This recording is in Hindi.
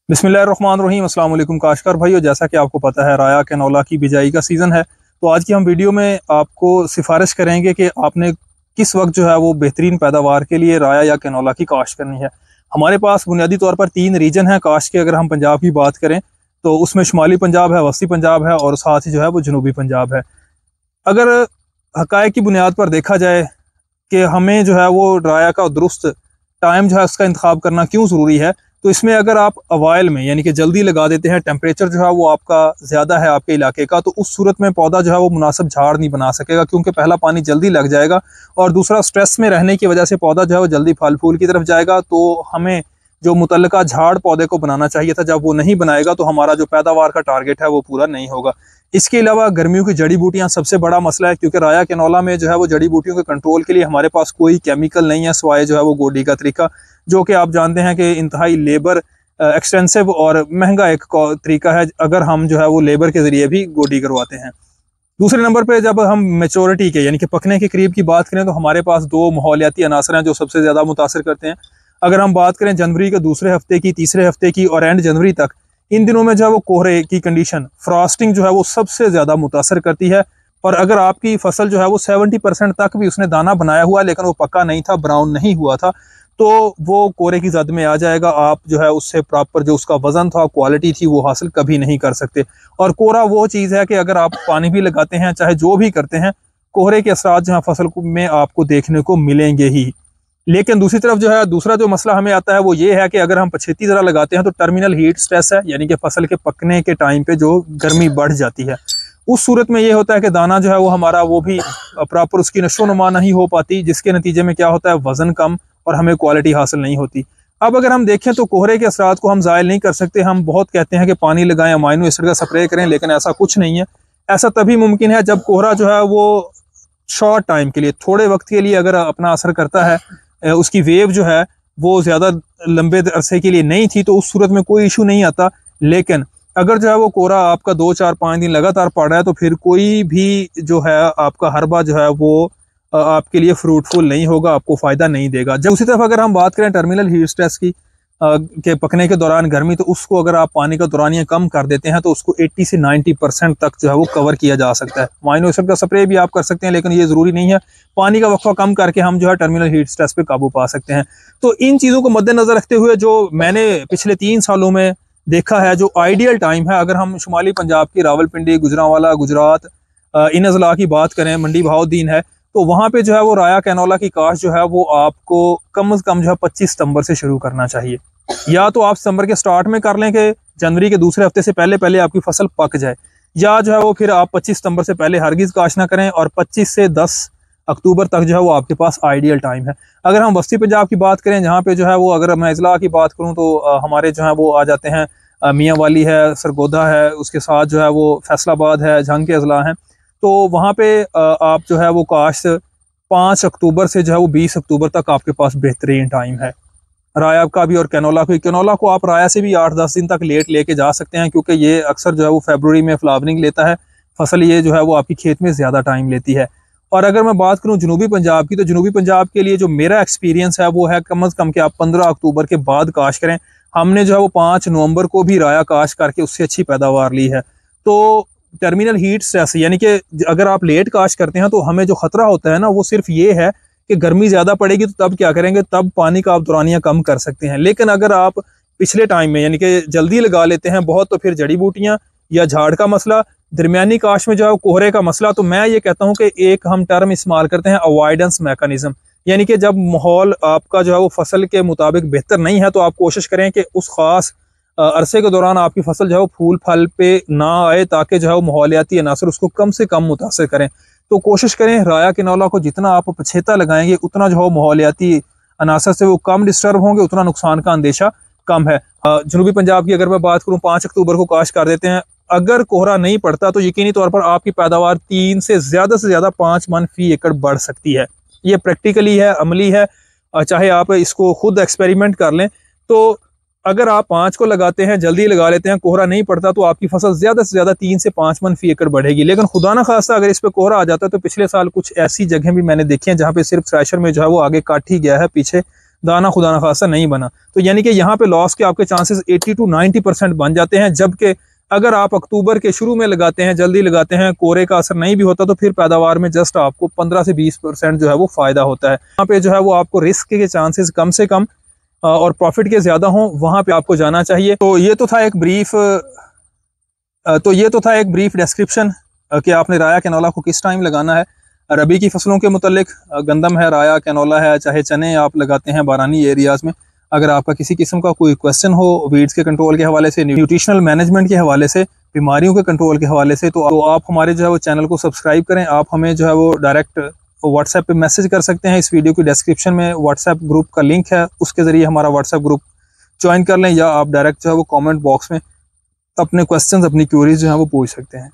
बिस्मिल्लाहिर्रहमानिर्रहीम। अस्सलाम वालेकुम काशकार भाइयों, जैसा कि आपको पता है राया कैनोला की बिजाई का सीज़न है। तो आज की हम वीडियो में आपको सिफारिश करेंगे कि आपने किस वक्त जो है वो बेहतरीन पैदावार के लिए राया या कैनोला की काश्त करनी है। हमारे पास बुनियादी तौर पर 3 रीजन हैं काश्त के। अगर हम पंजाब की बात करें तो उसमें शुमाली पंजाब है, वस्ती पंजाब है और साथ ही जो है वो जनूबी पंजाब है। अगर हकायक की बुनियाद पर देखा जाए कि हमें जो है वो राया का दुरुस्त टाइम जो है उसका इंतखाब करना क्यों ज़रूरी है, तो इसमें अगर आप अवाइल में यानी कि जल्दी लगा देते हैं, टेम्परेचर जो है वो आपका ज़्यादा है आपके इलाके का, तो उस सूरत में पौधा जो है वो मुनासिब झाड़ नहीं बना सकेगा, क्योंकि पहला पानी जल्दी लग जाएगा और दूसरा स्ट्रेस में रहने की वजह से पौधा जो है वो जल्दी फल फूल की तरफ जाएगा। तो हमें जो मुतल्लका झाड़ पौधे को बनाना चाहिए था, जब वो नहीं बनाएगा तो हमारा जो पैदावार का टारगेट है वो पूरा नहीं होगा। इसके अलावा गर्मियों की जड़ी बूटियां सबसे बड़ा मसला है, क्योंकि राया कैनोला में जो है वो जड़ी बूटियों के कंट्रोल के लिए हमारे पास कोई केमिकल नहीं है सिवाय जो है वो गोडी का तरीका, जो कि आप जानते हैं कि इंतहाई लेबर एक्सटेंसिव और महंगा एक तरीका है, अगर हम जो है वो लेबर के ज़रिए भी गोडी करवाते हैं। दूसरे नंबर पे जब हम मेच्योरिटी के यानी कि पकने के करीब की बात करें तो हमारे पास 2 माहौलियाती अनासर हैं जो सबसे ज़्यादा मुतासर करते हैं। अगर हम बात करें जनवरी के दूसरे हफ्ते की, तीसरे हफ्ते की और एंड जनवरी तक, इन दिनों में जो है वो कोहरे की कंडीशन, फ्रॉस्टिंग जो है वो सबसे ज़्यादा मुतासर करती है। और अगर आपकी फसल जो है वो 70% तक भी उसने दाना बनाया हुआ लेकिन वो पक्का नहीं था, ब्राउन नहीं हुआ था, तो वो कोहरे की जद में आ जाएगा। आप जो है उससे प्रॉपर जो उसका वजन था, क्वालिटी थी, वो हासिल कभी नहीं कर सकते। और कोहरा वो चीज़ है कि अगर आप पानी भी लगाते हैं, चाहे जो भी करते हैं, कोहरे के असरात जो है फसल में आपको देखने को मिलेंगे ही। लेकिन दूसरी तरफ जो है दूसरा जो मसला हमें आता है वो ये है कि अगर हम पछेती ज़रा लगाते हैं तो टर्मिनल हीट स्ट्रेस है, यानी कि फसल के पकने के टाइम पे जो गर्मी बढ़ जाती है, उस सूरत में ये होता है कि दाना जो है वो हमारा वो भी प्रॉपर उसकी नशो नुमा नहीं हो पाती, जिसके नतीजे में क्या होता है, वजन कम और हमें क्वालिटी हासिल नहीं होती। अब अगर हम देखें तो कोहरे के असरात को हम ज़ायल नहीं कर सकते। हम बहुत कहते हैं कि पानी लगाएं, अमाइनो एसिड का स्प्रे करें, लेकिन ऐसा कुछ नहीं है। ऐसा तभी मुमकिन है जब कोहरा जो है वो शॉर्ट टाइम के लिए, थोड़े वक्त के लिए अगर अपना असर करता है, उसकी वेव जो है वो ज़्यादा लंबे अरसे के लिए नहीं थी, तो उस सूरत में कोई इशू नहीं आता। लेकिन अगर जो है वो कोहरा आपका 2, 4, 5 दिन लगातार पड़ रहा है तो फिर कोई भी जो है आपका हरबा जो है वो आपके लिए फ्रूटफुल नहीं होगा, आपको फ़ायदा नहीं देगा। जब उसी तरफ अगर हम बात करें टर्मिनल हीट स्ट्रेस की के पकने के दौरान गर्मी, तो उसको अगर आप पानी का दौरानिया कम कर देते हैं तो उसको 80 से 90% तक जो है वो कवर किया जा सकता है। अमाइनो एसिड का स्प्रे भी आप कर सकते हैं, लेकिन ये ज़रूरी नहीं है। पानी का वक्फा कम करके हम जो है टर्मिनल हीट स्ट्रेस पे काबू पा सकते हैं। तो इन चीज़ों को मद्देनजर रखते हुए जो मैंने पिछले 3 सालों में देखा है, जो आइडियल टाइम है, अगर हम शुमाली पंजाब की रावलपिंडी, गुजरांवाला, गुजरात, इन अजला की बात करें, मंडी बहाउद्दीन है, तो वहाँ पे जो है वो राया कैनोला की काश्त जो है वो आपको कम से कम जो है 25 सितंबर से शुरू करना चाहिए। या तो आप सितंबर के स्टार्ट में कर लें कि जनवरी के दूसरे हफ्ते से पहले पहले आपकी फसल पक जाए, या जो है वो फिर आप 25 सितंबर से पहले हरगिज़ काश्त ना करें और 25 से 10 अक्टूबर तक जो है वो आपके पास आइडियल टाइम है। अगर हम वस्ती पंजाब की बात करें, जहाँ पे जो है वो, अगर मैं अजला की बात करूँ तो हमारे जो है वो आ जाते हैं मियाँ वाली है, सरगोदा है, उसके साथ जो है वो फैसलाबाद है, झंग के अजला हैं। तो वहाँ पे आप जो है वो काश्त 5 अक्टूबर से जो है वो 20 अक्टूबर तक आपके पास बेहतरीन टाइम है। राया का भी और कैनोला को आप राया से भी 8-10 दिन तक लेट लेके जा सकते हैं, क्योंकि ये अक्सर जो है वो फरवरी में फ्लावरिंग लेता है। फसल ये जो है वो आपकी खेत में ज़्यादा टाइम लेती है। और अगर मैं बात करूँ जनूबी पंजाब की, तो जनूबी पंजाब के लिए जो मेरा एक्सपीरियंस है वो है कम से कम कि आप 15 अक्टूबर के बाद काश्त करें। हमने जो है वो 5 नवंबर को भी राया काश्त करके उससे अच्छी पैदावार ली है। तो टर्मिनल हीट स्ट्रेस यानी कि अगर आप लेट काश्त करते हैं तो हमें जो खतरा होता है ना, वो सिर्फ ये है कि गर्मी ज़्यादा पड़ेगी, तो तब क्या करेंगे, तब पानी का आप दौरानिया कम कर सकते हैं। लेकिन अगर आप पिछले टाइम में यानी कि जल्दी लगा लेते हैं बहुत, तो फिर जड़ी बूटियाँ या झाड़ का मसला, दरमियानी काश्त में जो है कोहरे का मसला, तो मैं ये कहता हूँ कि एक हम टर्म इस्तेमाल करते हैं अवॉइडेंस मैकेनिज्म। यानी कि जब माहौल आपका जो है वो फसल के मुताबिक बेहतर नहीं है, तो आप कोशिश करें कि उस ख़ास अरसे के दौरान आपकी फसल जो है वो फूल फल पे ना आए, ताकि जो है वो माहौलियाती अनासर उसको कम से कम मुतासर करें। तो कोशिश करें राया कैनोला को जितना आप पछेता लगाएंगे, उतना जो है माहौलियाती अनासर से वो कम डिस्टर्ब होंगे, उतना नुकसान का अंदेशा कम है। जनूबी पंजाब की अगर मैं बात करूँ, 5 अक्टूबर को काश्त कर देते हैं। अगर कोहरा नहीं पड़ता तो यकीनी तौर पर आपकी पैदावार 3 से ज़्यादा 5 मन फी एकड़ बढ़ सकती है। ये प्रैक्टिकली है, अमली है, चाहे आप इसको खुद एक्सपेरिमेंट कर लें। तो अगर आप 5 को लगाते हैं, जल्दी लगा लेते हैं, कोहरा नहीं पड़ता, तो आपकी फसल ज़्यादा से ज़्यादा 3 से 5 मन फी एकड़ बढ़ेगी। लेकिन खुदा ना खास्ता अगर इस पर कोहरा आ जाता है, तो पिछले साल कुछ ऐसी जगह भी मैंने देखी हैं जहाँ पे सिर्फ थ्रेशर में जो है वो आगे काट ही गया है, पीछे दाना खुदा न खासा नहीं बना। तो यानी कि यहाँ पे लॉस के आपके चांसेस 80 to 90% बन जाते हैं। जबकि अगर आप अक्टूबर के शुरू में लगाते हैं, जल्दी लगाते हैं, कोरे का असर नहीं भी होता, तो फिर पैदावार में जस्ट आपको 15 से 20% जो है वो फायदा होता है। यहाँ पे जो है वो आपको रिस्क के चांसेस कम से कम और प्रॉफिट के ज्यादा हों, वहां पे आपको जाना चाहिए। तो ये तो था एक ब्रीफ डिस्क्रिप्शन कि आपने राया कैनोला को किस टाइम लगाना है। रबी की फसलों के मुतालिक गंदम है, राया कैनोला है, चाहे चने आप लगाते हैं बारानी एरियाज में। अगर आपका किसी किस्म का कोई क्वेश्चन हो वीड्स के कंट्रोल के हवाले से, न्यूट्रिशनल मैनेजमेंट के हवाले से, बीमारियों के कंट्रोल के हवाले से, तो आप हमारे जो है वो चैनल को सब्सक्राइब करें। आप हमें जो है वो डायरेक्ट व्हाट्सएप पे मैसेज कर सकते हैं। इस वीडियो की डिस्क्रिप्शन में व्हाट्सएप ग्रुप का लिंक है, उसके ज़रिए हमारा व्हाट्सएप ग्रुप ज्वाइन कर लें, या आप डायरेक्ट जो है वो कमेंट बॉक्स में अपने क्वेश्चंस, अपनी क्यूरीज जो है वो पूछ सकते हैं।